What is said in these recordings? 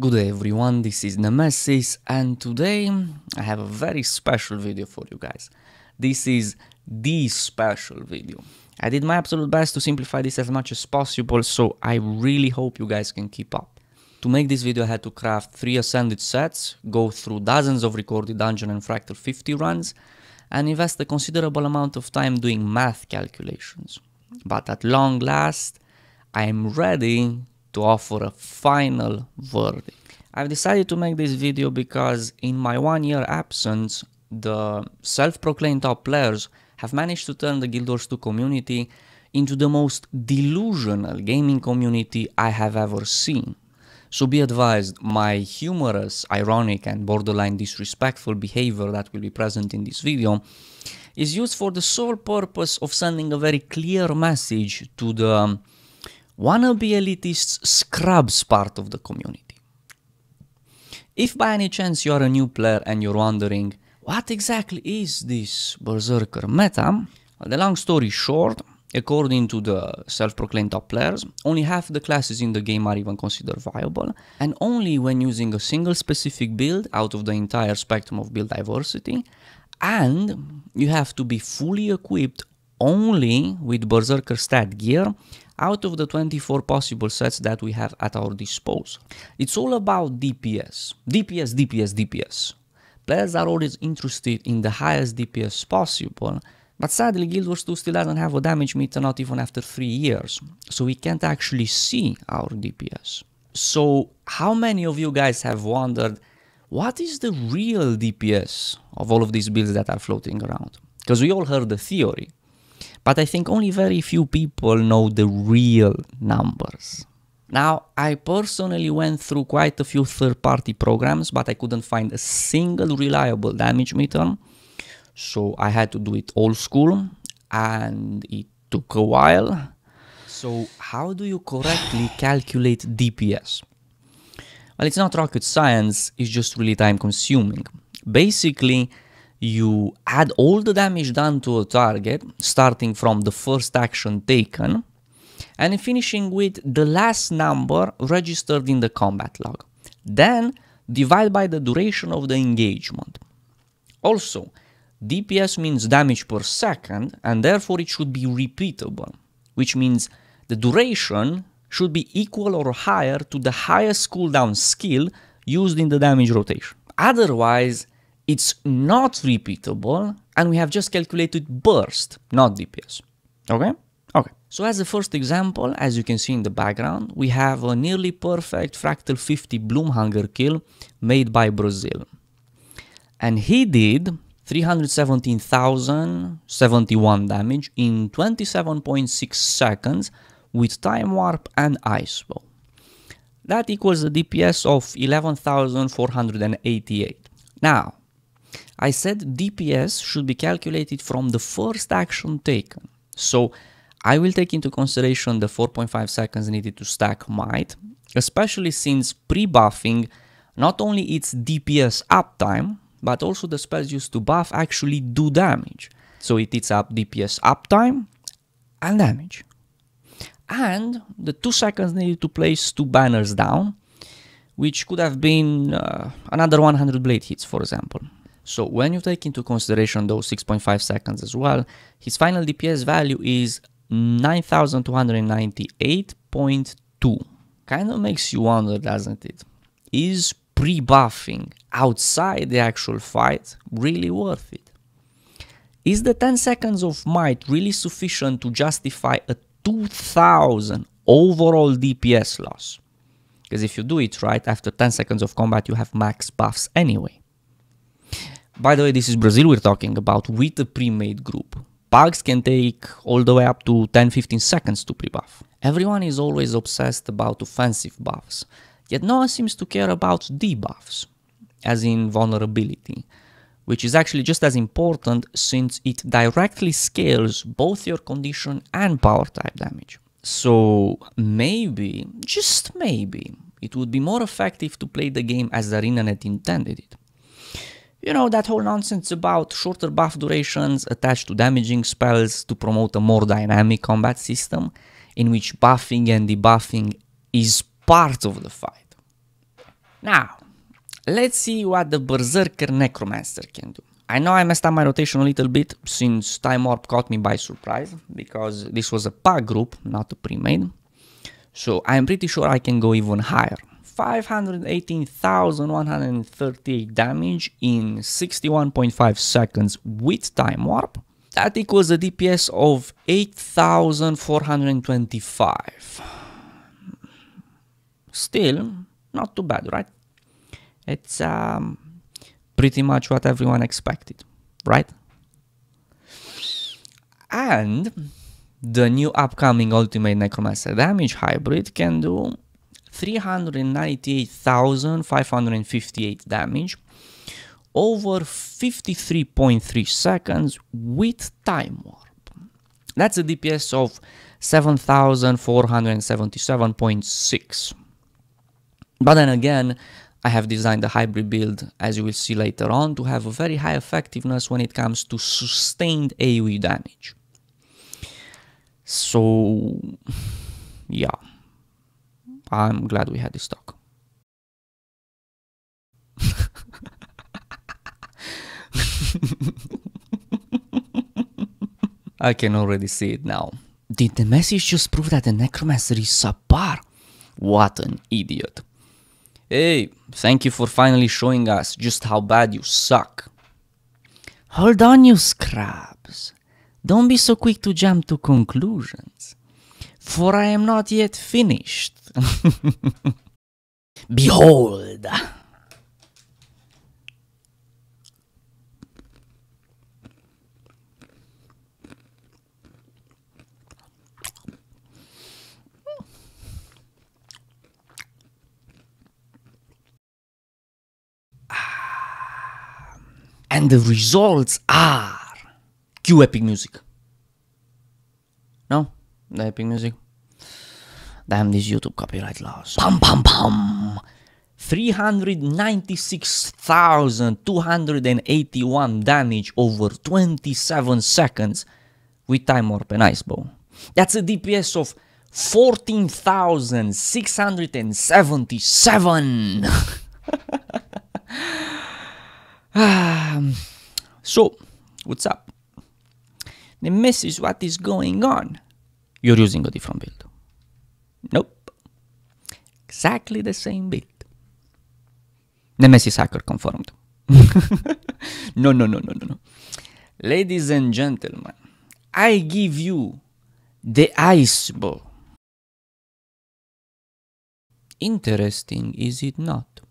Good day everyone, this is Nemesis and today I have a very special video for you guys. This is the special video. I did my absolute best to simplify this as much as possible, so I really hope you guys can keep up. To make this video I had to craft 3 ascended sets, go through dozens of recorded dungeon and fractal 50 runs, and invest a considerable amount of time doing math calculations. But at long last, I am ready to offer a final verdict. I've decided to make this video because in my 1 year absence, the self-proclaimed top players have managed to turn the Guild Wars 2 community into the most delusional gaming community I have ever seen. So be advised, my humorous, ironic and borderline disrespectful behavior that will be present in this video is used for the sole purpose of sending a very clear message to the wannabe elitist scrubs part of the community. If by any chance you are a new player and you're wondering, what exactly is this berserker meta? Well, the long story short, according to the self-proclaimed top players, only half the classes in the game are even considered viable, and only when using a single specific build out of the entire spectrum of build diversity, and you have to be fully equipped only with berserker stat gear out of the 24 possible sets that we have at our disposal. It's all about DPS. DPS, DPS, DPS. Players are always interested in the highest DPS possible, but sadly Guild Wars 2 still doesn't have a damage meter not even after 3 years, so we can't actually see our DPS. So how many of you guys have wondered, what is the real DPS of all of these builds that are floating around? Because we all heard the theory, but I think only very few people know the real numbers. Now, I personally went through quite a few third-party programs, but I couldn't find a single reliable damage meter, so I had to do it old school, and it took a while. So how do you correctly calculate DPS? Well, it's not rocket science, it's just really time consuming. Basically, you add all the damage done to a target, starting from the first action taken, and finishing with the last number registered in the combat log. Then, divide by the duration of the engagement. Also, DPS means damage per second, and therefore it should be repeatable, which means the duration should be equal or higher to the highest cooldown skill used in the damage rotation. Otherwise, it's not repeatable, and we have just calculated burst, not DPS. Okay? Okay. So as the first example, as you can see in the background, we have a nearly perfect fractal 50 Bloomhanger kill made by Brazil. And he did 317,071 damage in 27.6 seconds with time warp and ice bow. That equals a DPS of 11,488. Now, I said DPS should be calculated from the first action taken, so I will take into consideration the 4.5 seconds needed to stack might, especially since pre-buffing not only its DPS uptime, but also the spells used to buff actually do damage, so it eats up DPS uptime and damage. And the 2 seconds needed to place 2 banners down, which could have been another 100 blade hits, for example. So when you take into consideration those 6.5 seconds as well, his final DPS value is 9,298.2. Kind of makes you wonder, doesn't it? Is pre-buffing outside the actual fight really worth it? Is the 10 seconds of might really sufficient to justify a 2,000 overall DPS loss? Because if you do it right, after 10 seconds of combat you have max buffs anyway. By the way, this is Brazil we're talking about with a pre-made group. Bugs can take all the way up to 10-15 seconds to pre-buff. Everyone is always obsessed about offensive buffs, yet no one seems to care about debuffs, as in vulnerability, which is actually just as important since it directly scales both your condition and power type damage. So maybe, just maybe, it would be more effective to play the game as ArenaNet intended it. You know, that whole nonsense about shorter buff durations attached to damaging spells to promote a more dynamic combat system in which buffing and debuffing is part of the fight. Now, let's see what the berserker Necromancer can do. I know I messed up my rotation a little bit since Time Warp caught me by surprise, because this was a pack group, not a pre-made. So I'm pretty sure I can go even higher. 518,138 damage in 61.5 seconds with Time Warp. That equals a DPS of 8,425. Still, not too bad, right? It's pretty much what everyone expected, right? And the new upcoming Ultimate Necromancer Damage Hybrid can do 398,558 damage over 53.3 seconds with Time Warp. That's a DPS of 7,477.6. But then again, I have designed the hybrid build, as you will see later on, to have a very high effectiveness when it comes to sustained AoE damage. So, yeah, I'm glad we had this talk. I can already see it now. Did the message just prove that the Necromancer is subpar? What an idiot. Hey, thank you for finally showing us just how bad you suck. Hold on, you scrubs. Don't be so quick to jump to conclusions, for I am not yet finished. Behold! And the results are... Cue epic music. No? The epic music? Damn these YouTube copyright laws. Pum pum pum! 396,281 damage over 27 seconds with Time Warp and Ice Bow. That's a DPS of 14,677! So, what's up? The message, what is going on? You're using a different build. Nope. Exactly the same build. Nemesis hacker confirmed. No. Ladies and gentlemen, I give you the Ice Bow. Interesting, is it not?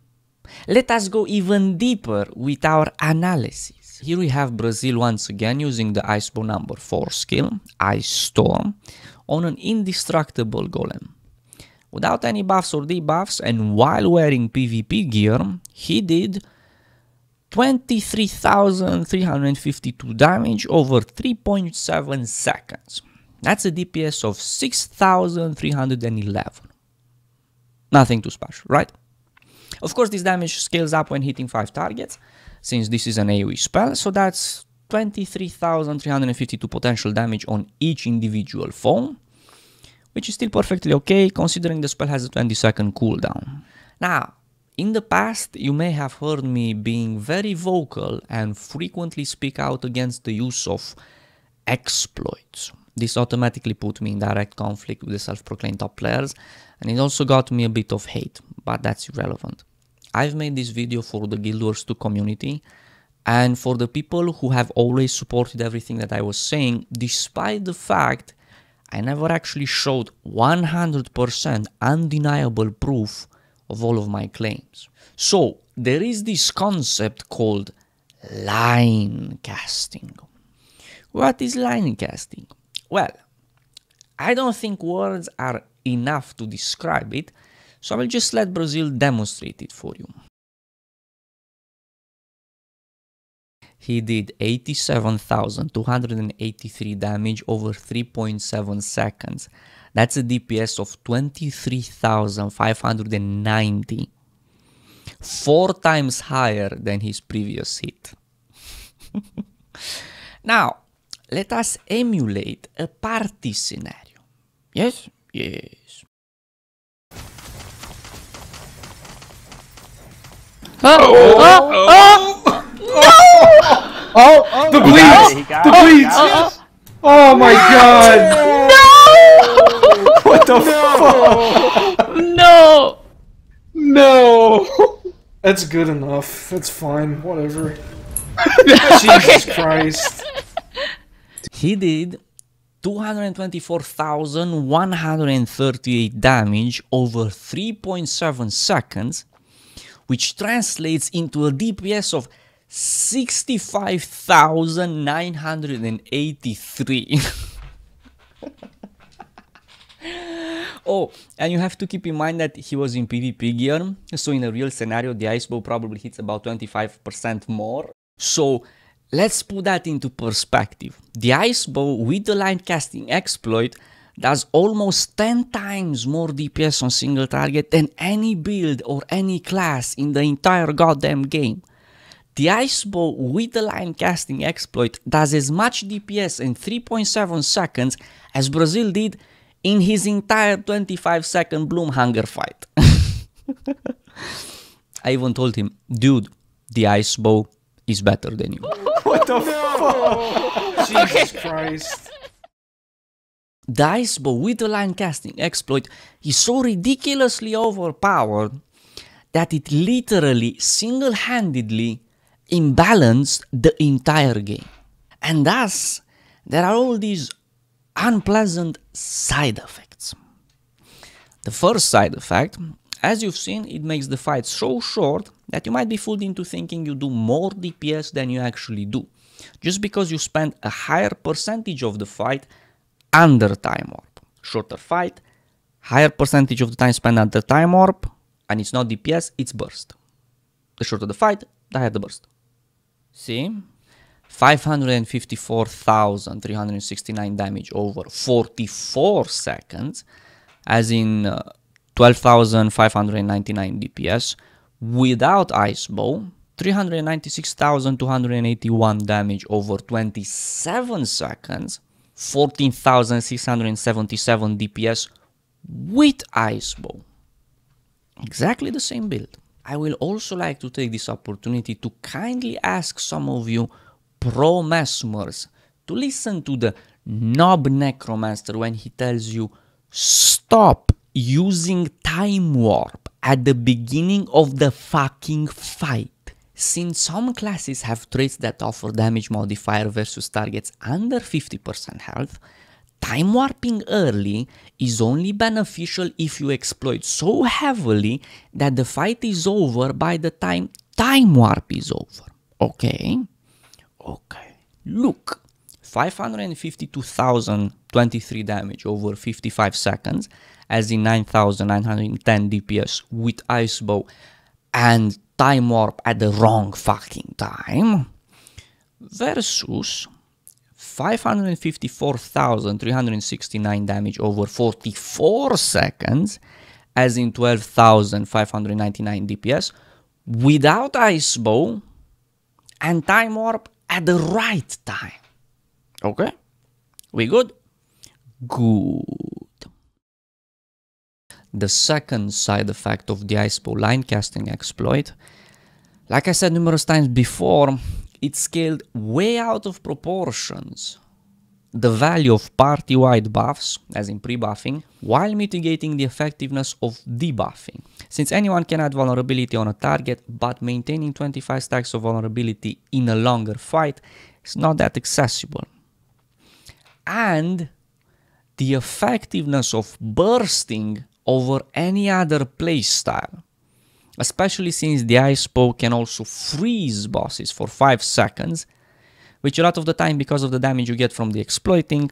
Let us go even deeper with our analysis. Here we have Brazil once again using the Ice Bow number 4 skill, Ice Storm, on an indestructible golem. Without any buffs or debuffs and while wearing PvP gear, he did 23,352 damage over 3.7 seconds. That's a DPS of 6,311. Nothing too special, right? Of course, this damage scales up when hitting 5 targets, since this is an AoE spell, so that's 23,352 potential damage on each individual foe, which is still perfectly okay, considering the spell has a 20-second cooldown. Now, in the past, you may have heard me being very vocal and frequently speak out against the use of exploits. This automatically put me in direct conflict with the self-proclaimed top players, and it also got me a bit of hate, but that's irrelevant. I've made this video for the Guild Wars 2 community, and for the people who have always supported everything that I was saying, despite the fact I never actually showed 100% undeniable proof of all of my claims. So, there is this concept called line casting. What is line casting? Well, I don't think words are enough to describe it, so I will just let Brazil demonstrate it for you. He did 87,283 damage over 3.7 seconds. That's a DPS of 23,590. 4 times higher than his previous hit. Now, let us emulate a party scenario. Yes? Yes. Oh, the bleeds! The bleeds! Oh my god! No! What the fuck? No! No! That's good enough. That's fine. Whatever. Jesus Christ. He did 224,138 damage over 3.7 seconds, which translates into a DPS of 65,983. Oh, and you have to keep in mind that he was in PvP gear, so in a real scenario the ice bow probably hits about 25% more. So let's put that into perspective. The ice bow with the line casting exploit does almost 10 times more DPS on single target than any build or any class in the entire goddamn game. The ice bow with the line casting exploit does as much DPS in 3.7 seconds as Brazil did in his entire 25-second Bloomhanger fight. I even told him, dude, the ice bow is better than you. What the fuck? Jesus Christ. The ice bow with the line casting exploit is so ridiculously overpowered that it literally single-handedly imbalanced the entire game. And thus, there are all these unpleasant side effects. The first side effect, as you've seen, it makes the fight so short that you might be fooled into thinking you do more DPS than you actually do, just because you spend a higher percentage of the fight under time warp. Shorter fight, higher percentage of the time spent under time warp, and it's not DPS, it's burst. The shorter the fight, the higher the burst. See? 554,369 damage over 44 seconds, as in 12,599 DPS without ice bow. 396,281 damage over 27 seconds, 14,677 DPS with ice bow. Exactly the same build. I will also like to take this opportunity to kindly ask some of you pro Mesmers to listen to the knob Necromancer when he tells you stop using time warp at the beginning of the fucking fight. Since some classes have traits that offer damage modifier versus targets under 50% health, time warping early is only beneficial if you exploit so heavily that the fight is over by the time time warp is over. Okay? Okay. Look, 552,023 damage over 55 seconds, as in 9,910 DPS with ice bow and time warp at the wrong fucking time, versus 554,369 damage over 44 seconds, as in 12,599 DPS without ice bow and time warp at the right time. Okay? We good? Good. The second side effect of the ice bow line casting exploit, like I said numerous times before, it scaled way out of proportions the value of party-wide buffs, as in pre-buffing, while mitigating the effectiveness of debuffing. Since anyone can add vulnerability on a target, but maintaining 25 stacks of vulnerability in a longer fight is not that accessible. And the effectiveness of bursting over any other playstyle, especially since the ice bow can also freeze bosses for 5 seconds, which a lot of the time, because of the damage you get from the exploiting,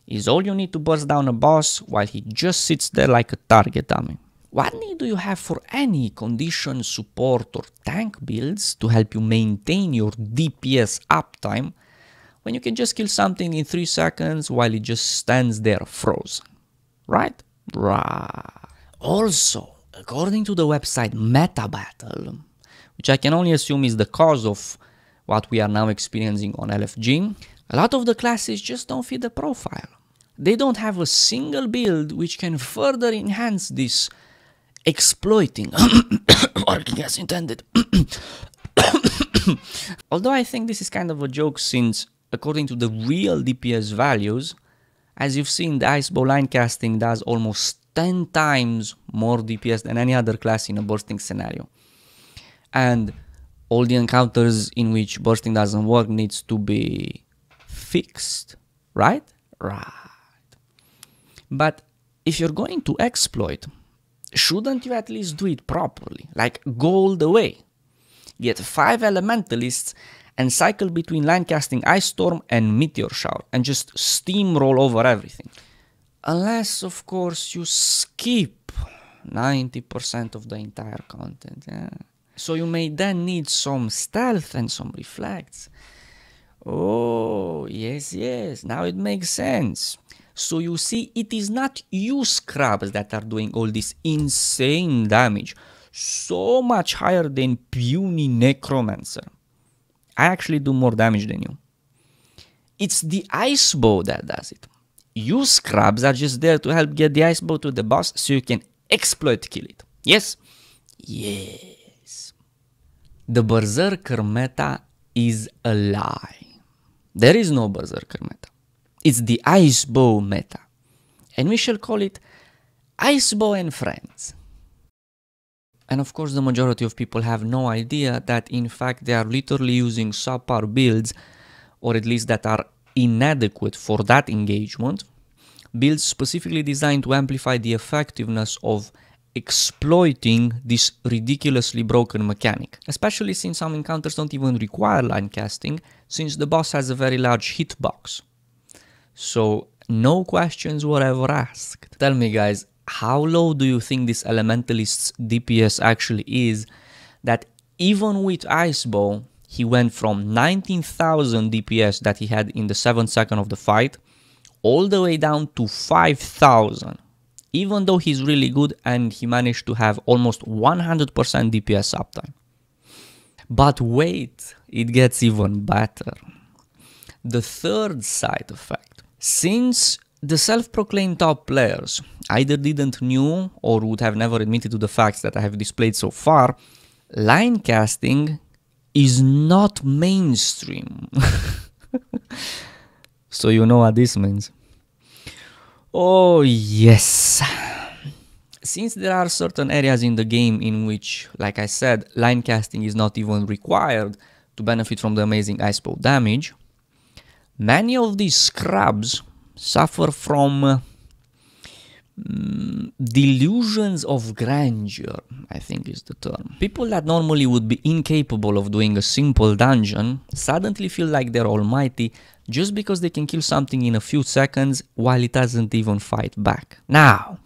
is all you need to burst down a boss while he just sits there like a target dummy. What need do you have for any condition, support or tank builds to help you maintain your DPS uptime when you can just kill something in 3 seconds while it just stands there frozen? Right? Right. Also, according to the website Meta Battle, which I can only assume is the cause of what we are now experiencing on LFG, a lot of the classes just don't fit the profile. They don't have a single build which can further enhance this exploiting, working as intended. Although I think this is kind of a joke since, according to the real DPS values, as you've seen, the Icebow line casting does almost 10 times more DPS than any other class in a bursting scenario. And all the encounters in which bursting doesn't work needs to be fixed, right? Right. But if you're going to exploit, shouldn't you at least do it properly? Like, go all the way. Get 5 elementalists and cycle between line casting Ice Storm and Meteor Shower and just steamroll over everything. Unless, of course, you skip 90% of the entire content. Yeah. So you may then need some stealth and some reflects. Oh, yes, yes, now it makes sense. So you see, it is not you scrubs that are doing all this insane damage, so much higher than puny Necromancer. I actually do more damage than you. It's the Icebow that does it. You scrubs are just there to help get the Icebow to the boss so you can exploit kill it. Yes? Yes. The berserker meta is a lie. There is no berserker meta. It's the Icebow meta. And we shall call it Icebow and Friends. And of course the majority of people have no idea that in fact they are literally using subpar builds, or at least that are inadequate for that engagement. Builds specifically designed to amplify the effectiveness of exploiting this ridiculously broken mechanic. Especially since some encounters don't even require line casting, since the boss has a very large hitbox. So no questions were ever asked. Tell me guys, how low do you think this elementalist's DPS actually is, that even with Icebow he went from 19,000 DPS that he had in the 7th second of the fight all the way down to 5,000, even though he's really good and he managed to have almost 100% DPS uptime. But wait, it gets even better. The third side effect. Since the self-proclaimed top players either didn't knew or would have never admitted to the facts that I have displayed so far, line casting is not mainstream. So you know what this means. Oh yes. Since there are certain areas in the game in which, like I said, line casting is not even required to benefit from the amazing Icebow damage, many of these scrubs suffer from delusions of grandeur, I think is the term. People that normally would be incapable of doing a simple dungeon suddenly feel like they're almighty just because they can kill something in a few seconds while it doesn't even fight back. Now,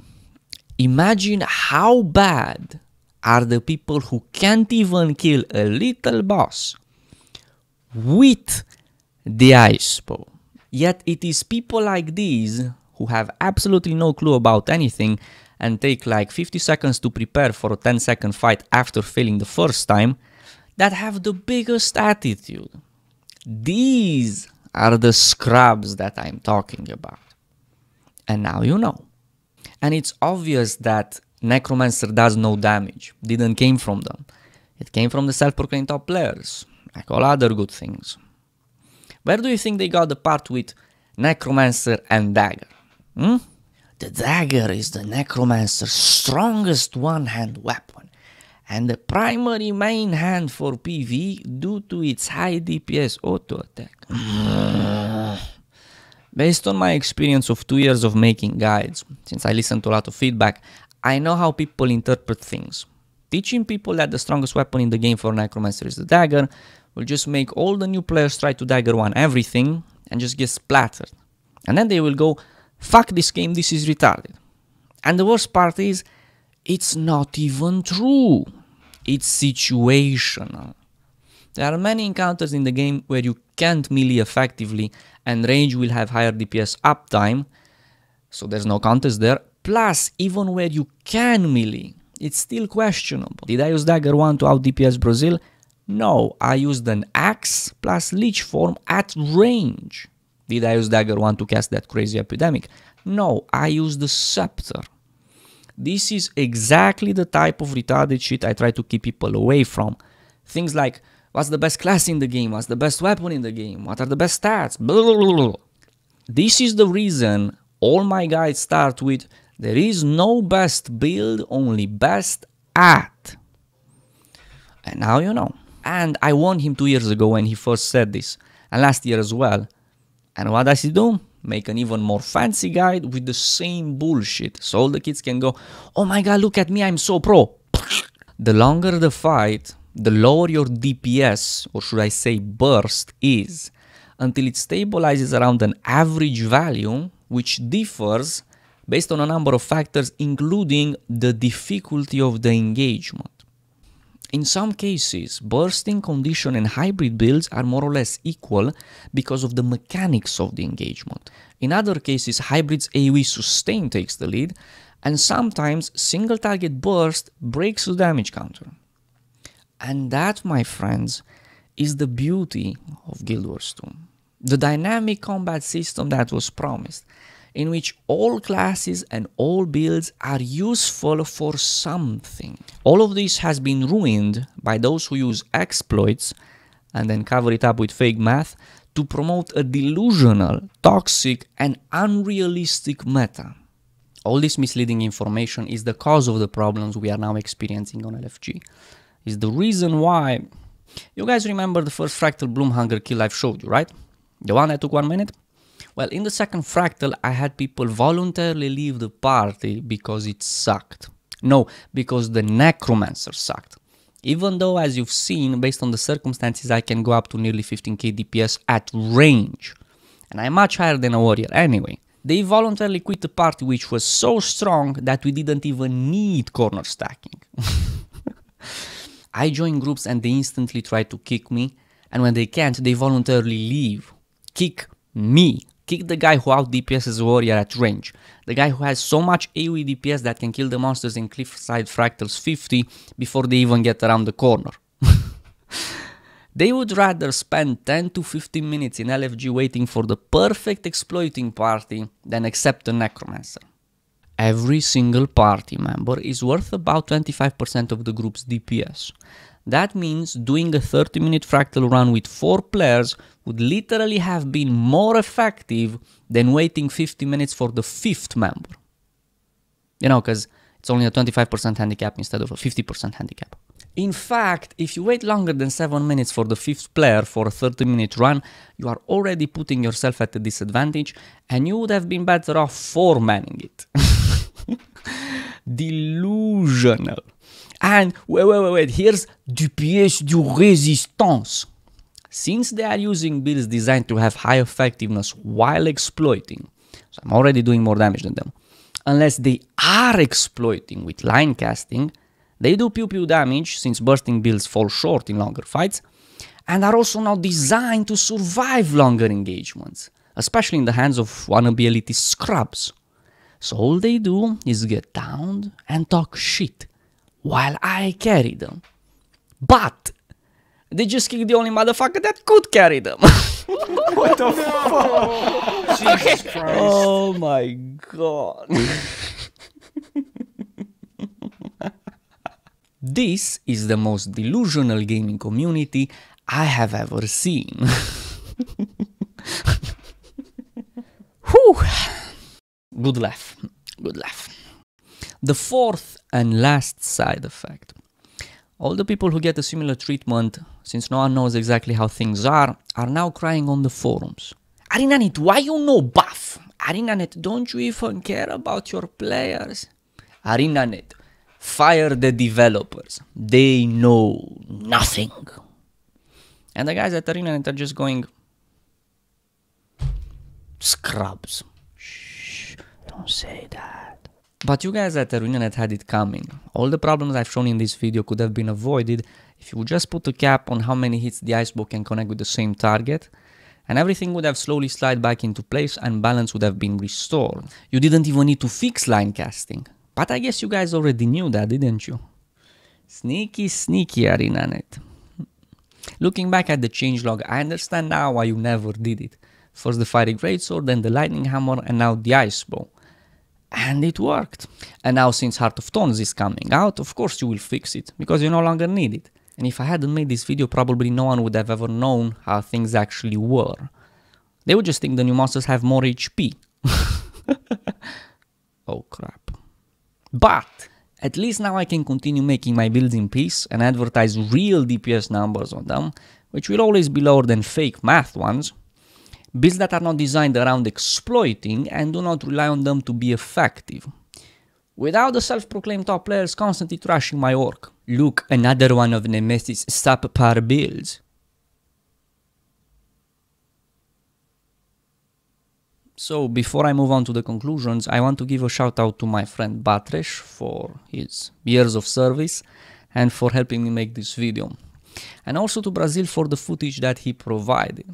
imagine how bad are the people who can't even kill a little boss with the Icebow. Yet it is people like these who have absolutely no clue about anything and take like 50 seconds to prepare for a 10-second fight after failing the first time that have the biggest attitude. These are the scrubs that I'm talking about. And now you know. And it's obvious that Necromancer does no damage. Didn't came from them. It came from the self-proclaimed top players, like all other good things. Where do you think they got the part with Necromancer and Dagger? The Dagger is the Necromancer's strongest one-hand weapon, and the primary main hand for PvE due to its high DPS auto-attack. Based on my experience of 2 years of making guides, since I listen to a lot of feedback, I know how people interpret things. Teaching people that the strongest weapon in the game for Necromancer is the Dagger will just make all the new players try to Dagger 1 everything and just get splattered. And then they will go, fuck this game, this is retarded. And the worst part is, it's not even true. It's situational. There are many encounters in the game where you can't melee effectively and range will have higher DPS uptime, so there's no contest there. Plus, even where you can melee, it's still questionable. Did I use Dagger 1 to out DPS Brazil? No, I used an axe plus leech form at range. Did I use Dagger 1 to cast that crazy epidemic? No, I used the scepter. This is exactly the type of retarded shit I try to keep people away from. Things like, what's the best class in the game? What's the best weapon in the game? What are the best stats? Blah, blah, blah, blah. This is the reason all my guides start with, there is no best build, only best at. And now you know. And I warned him 2 years ago when he first said this, and last year as well. And what does he do? Make an even more fancy guide with the same bullshit, so all the kids can go, oh my god, look at me, I'm so pro. The longer the fight, the lower your DPS, or should I say burst, is, until it stabilizes around an average value, which differs based on a number of factors, including the difficulty of the engagement. In some cases, bursting, condition and hybrid builds are more or less equal because of the mechanics of the engagement. In other cases, hybrid's AoE sustain takes the lead, and sometimes single target burst breaks the damage counter. And that, my friends, is the beauty of Guild Wars 2. The dynamic combat system that was promised, in which all classes and all builds are useful for something. All of this has been ruined by those who use exploits and then cover it up with fake math to promote a delusional, toxic and unrealistic meta. All this misleading information is the cause of the problems we are now experiencing on LFG. Is the reason why... You guys remember the first Fractal Bloomhanger kill I've showed you, right? The one that took 1 minute? Well, in the second Fractal, I had people voluntarily leave the party because it sucked. No, because the Necromancer sucked. Even though, as you've seen, based on the circumstances, I can go up to nearly 15k DPS at range. And I'm much higher than a warrior anyway. They voluntarily quit the party, which was so strong that we didn't even need corner stacking. I join groups and they instantly try to kick me, and when they can't, they voluntarily leave. Kick me. Kick the guy who out DPS's warrior at range. The guy who has so much AoE DPS that can kill the monsters in Cliffside Fractals 50 before they even get around the corner. They would rather spend 10 to 15 minutes in LFG waiting for the perfect exploiting party than accept a Necromancer. Every single party member is worth about 25% of the group's DPS. That means doing a 30-minute Fractal run with 4 players would literally have been more effective than waiting 50 minutes for the 5th member. You know, because it's only a 25% handicap instead of a 50% handicap. In fact, if you wait longer than 7 minutes for the 5th player for a 30-minute run, you are already putting yourself at a disadvantage, and you would have been better off 4-manning it. Delusional. And wait, here's DPS du Resistance. Since they are using builds designed to have high effectiveness while exploiting, so I'm already doing more damage than them, unless they are exploiting with line casting, they do pew damage since bursting builds fall short in longer fights, and are also not designed to survive longer engagements, especially in the hands of wannabe elitist scrubs. So all they do is get downed and talk shit, while I carry them. But they just kicked the only motherfucker that could carry them. What the fuck? Jesus Christ. Oh my god. This is the most delusional gaming community I have ever seen. Whew. Good laugh. Good laugh. The fourth and last side effect. All the people who get a similar treatment, since no one knows exactly how things are now crying on the forums. ArenaNet, why you no buff? ArenaNet, don't you even care about your players? ArenaNet, fire the developers. They know nothing. And the guys at ArenaNet are just going, scrubs. Shh, don't say that. But you guys at ArenaNet had it coming. All the problems I've shown in this video could have been avoided if you would just put a cap on how many hits the icebow can connect with the same target, and everything would have slowly slid back into place and balance would have been restored. You didn't even need to fix line casting. But I guess you guys already knew that, didn't you? Sneaky, sneaky ArenaNet. Looking back at the changelog, I understand now why you never did it. First the Fiery Greatsword, then the Lightning Hammer, and now the Icebow. And it worked. And now since Heart of Thorns is coming out, of course you will fix it, because you no longer need it. And if I hadn't made this video, probably no one would have ever known how things actually were. They would just think the new monsters have more HP. Oh crap. But at least now I can continue making my builds in peace and advertise real DPS numbers on them, which will always be lower than fake math ones. Builds that are not designed around exploiting and do not rely on them to be effective. Without the self-proclaimed top players constantly trashing my orc. Look, another one of Nemesis subpar builds. So before I move on to the conclusions, I want to give a shout out to my friend Batresh for his years of service and for helping me make this video. And also to Brazil for the footage that he provided.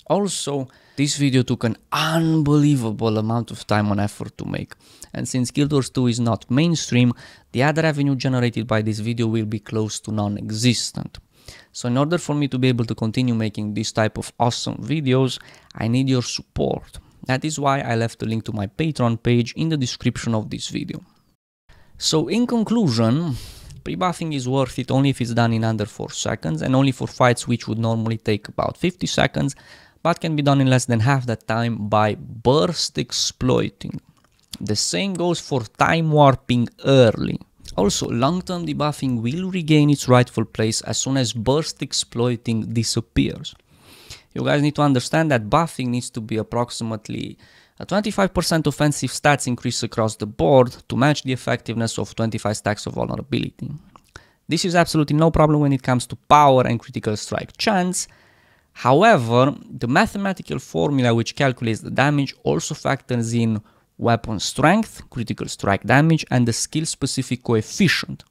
Also, this video took an unbelievable amount of time and effort to make. And since Guild Wars 2 is not mainstream, the ad revenue generated by this video will be close to non-existent. So in order for me to be able to continue making this type of awesome videos, I need your support. That is why I left a link to my Patreon page in the description of this video. So in conclusion, pre-buffing is worth it only if it's done in under 4 seconds and only for fights which would normally take about 50 seconds, but can be done in less than half that time by burst exploiting. The same goes for time warping early. Also, long-term debuffing will regain its rightful place as soon as burst exploiting disappears. You guys need to understand that buffing needs to be approximately a 25% offensive stats increase across the board to match the effectiveness of 25 stacks of vulnerability. This is absolutely no problem when it comes to power and critical strike chance. However, the mathematical formula which calculates the damage also factors in weapon strength, critical strike damage, and the skill-specific coefficient.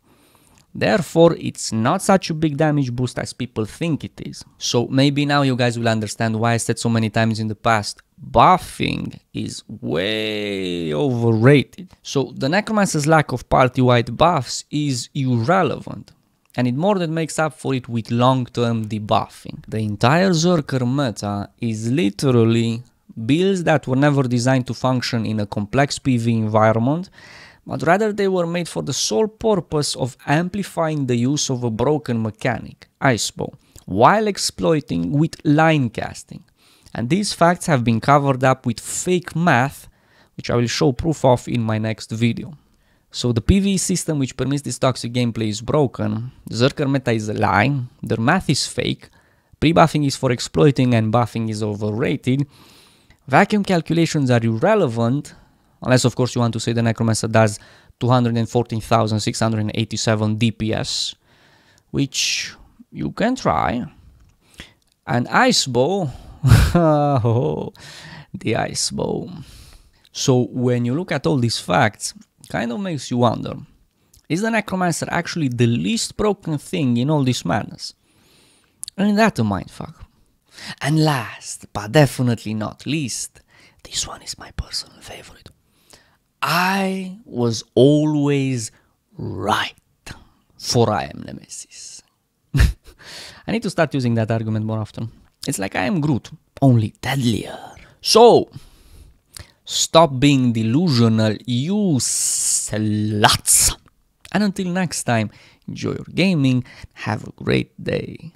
Therefore, it's not such a big damage boost as people think it is. So maybe now you guys will understand why I said so many times in the past, buffing is way overrated. So the Necromancer's lack of party-wide buffs is irrelevant, and it more than makes up for it with long-term debuffing. The entire Berserker meta is literally builds that were never designed to function in a complex PvE environment, but rather they were made for the sole purpose of amplifying the use of a broken mechanic, Icebow, while exploiting with line casting. And these facts have been covered up with fake math, which I will show proof of in my next video. So the PvE system which permits this toxic gameplay is broken, Berserker meta is a lie, their math is fake, pre-buffing is for exploiting and buffing is overrated, vacuum calculations are irrelevant, unless of course you want to say the Necromancer does 214,687 DPS, which you can try. And Icebow, the Icebow. So when you look at all these facts, it kind of makes you wonder, is the Necromancer actually the least broken thing in all this madness? Ain't that a mindfuck? And last, but definitely not least, this one is my personal favorite. I was always right, for I am Nemesis. I need to start using that argument more often. It's like I am Groot, only deadlier. So, stop being delusional, you sluts. And until next time, enjoy your gaming, have a great day.